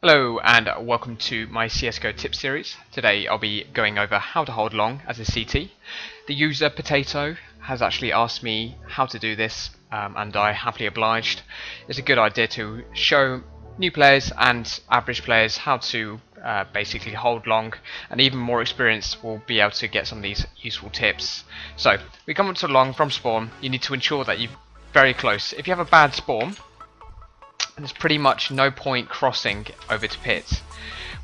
Hello and welcome to my CSGO tip series. Today I'll be going over how to hold long as a CT. The user Potato has actually asked me how to do this and I happily obliged. It's a good idea to show new players and average players how to basically hold long, and even more experienced will be able to get some of these useful tips. So we come up to long from spawn. You need to ensure that you're very close. If you have a bad spawn, there's pretty much no point crossing over to pit.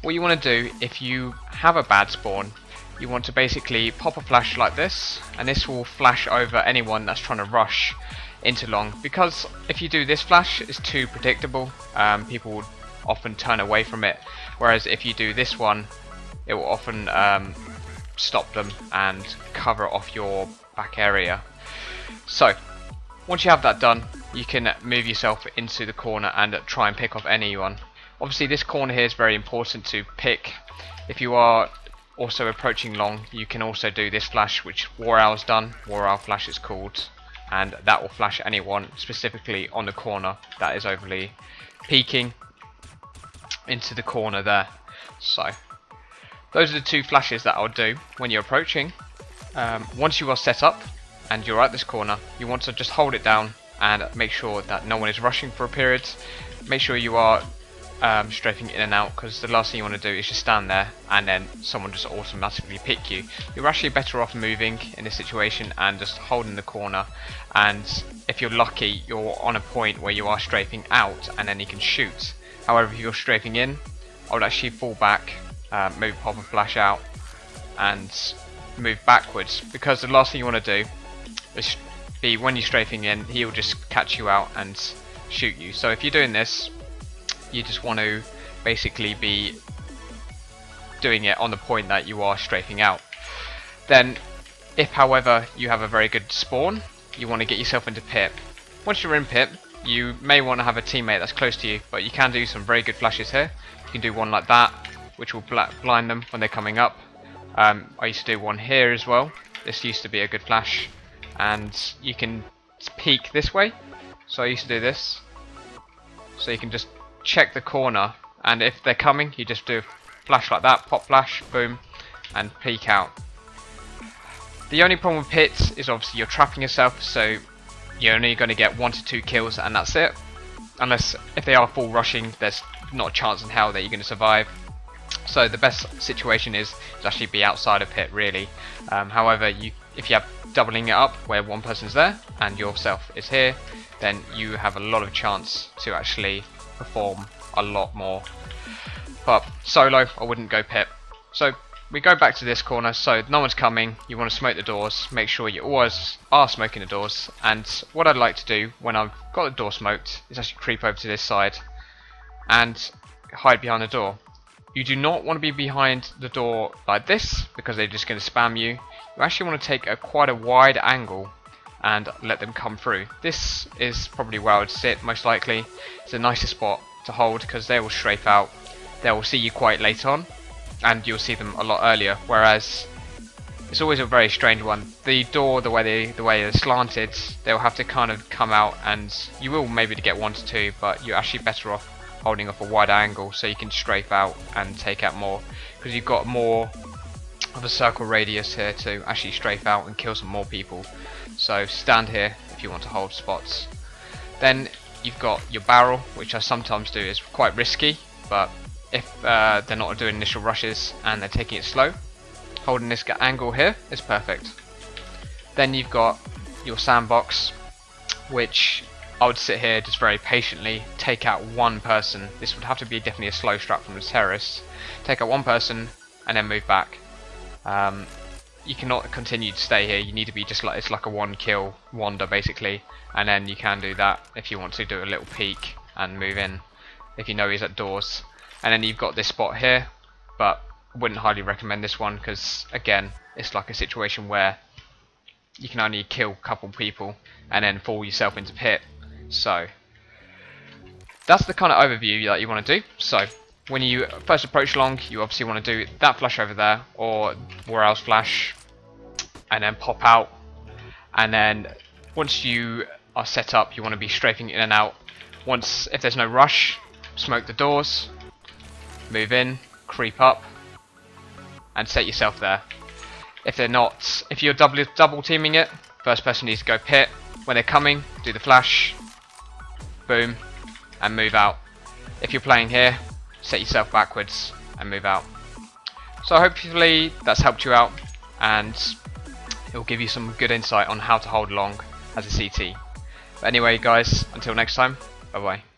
What you want to do if you have a bad spawn, you want to basically pop a flash like this, and this will flash over anyone that's trying to rush into long. Because if you do this flash, it's too predictable, people will often turn away from it, whereas if you do this one, it will often stop them and cover off your back area. So once you have that done, you can move yourself into the corner and try and pick off anyone. Obviously this corner here is very important to pick. If you are also approaching long, you can also do this flash which War Owl's done. War Owl flash is called, and that will flash anyone specifically on the corner that is overly peeking into the corner there. So those are the two flashes that I'll do when you're approaching. Once you are set up and you're at this corner, you want to just hold it down and make sure that no one is rushing for a period. Make sure you are strafing in and out, because the last thing you want to do is just stand there and then someone just automatically pick you. You're actually better off moving in this situation and just holding the corner, and if you're lucky you're on a point where you are strafing out and then you can shoot. However, if you're strafing in, I would actually fall back, maybe pop a flash out and move backwards, because the last thing you want to do is be when you're strafing in, he'll just catch you out and shoot you. So if you're doing this, you just want to basically be doing it on the point that you are strafing out. Then if however you have a very good spawn, you want to get yourself into pit. Once you're in pit, you may want to have a teammate that's close to you, but you can do some very good flashes here. You can do one like that, which will blind them when they're coming up. I used to do one here as well. This used to be a good flash, and you can peek this way. So I used to do this, so you can just check the corner, and if they're coming, you just do a flash like that, pop flash, boom, and peek out. The only problem with pits is obviously you're trapping yourself, so you're only going to get 1 to 2 kills and that's it. Unless if they are full rushing, there's not a chance in hell that you're going to survive. So the best situation is to actually be outside of pit, really. However, if you have doubling it up where one person's there and yourself is here, then you have a lot of chance to actually perform a lot more. But solo, I wouldn't go pit. So we go back to this corner, so no one's coming. You want to smoke the doors, make sure you always are smoking the doors. And what I'd like to do when I've got the door smoked is actually creep over to this side and hide behind the door. You do not want to be behind the door like this, because they're just going to spam you. You actually want to take quite a wide angle and let them come through. This is probably where I would sit most likely. It's the nicest spot to hold, because they will strafe out. They will see you quite late on, and you'll see them a lot earlier. Whereas it's always a very strange one. The door, the way they're slanted, they'll have to kind of come out, and you will maybe get 1 to 2, but you're actually better off holding off a wide angle so you can strafe out and take out more, because you've got more of a circle radius here to actually strafe out and kill some more people. So stand here if you want to hold spots. Then you've got your barrel, which I sometimes do is quite risky, but if they're not doing initial rushes and they're taking it slow, holding this angle here is perfect. Then you've got your sandbox, which I would sit here just very patiently, take out one person. This would have to be definitely a slow strat from the terrorists. Take out one person and then move back. You cannot continue to stay here. You need to be just like, it's like a 1 kill wander basically, and then you can do that if you want to do a little peek and move in if you know he's at doors. And then you've got this spot here, but I wouldn't highly recommend this one, because again it's like a situation where you can only kill a couple people and then fall yourself into pit. So that's the kind of overview that you want to do. So when you first approach long, you obviously want to do that flash over there, or War Owl's flash, and then pop out. And then once you are set up, you want to be strafing in and out. If there's no rush, smoke the doors, move in, creep up, and set yourself there. If they're not, if you're double teaming it, first person needs to go pit. When they're coming, do the flash, boom, and move out. If you're playing here, set yourself backwards and move out. So hopefully that's helped you out, and it will give you some good insight on how to hold long as a CT. But anyway guys, until next time, bye bye.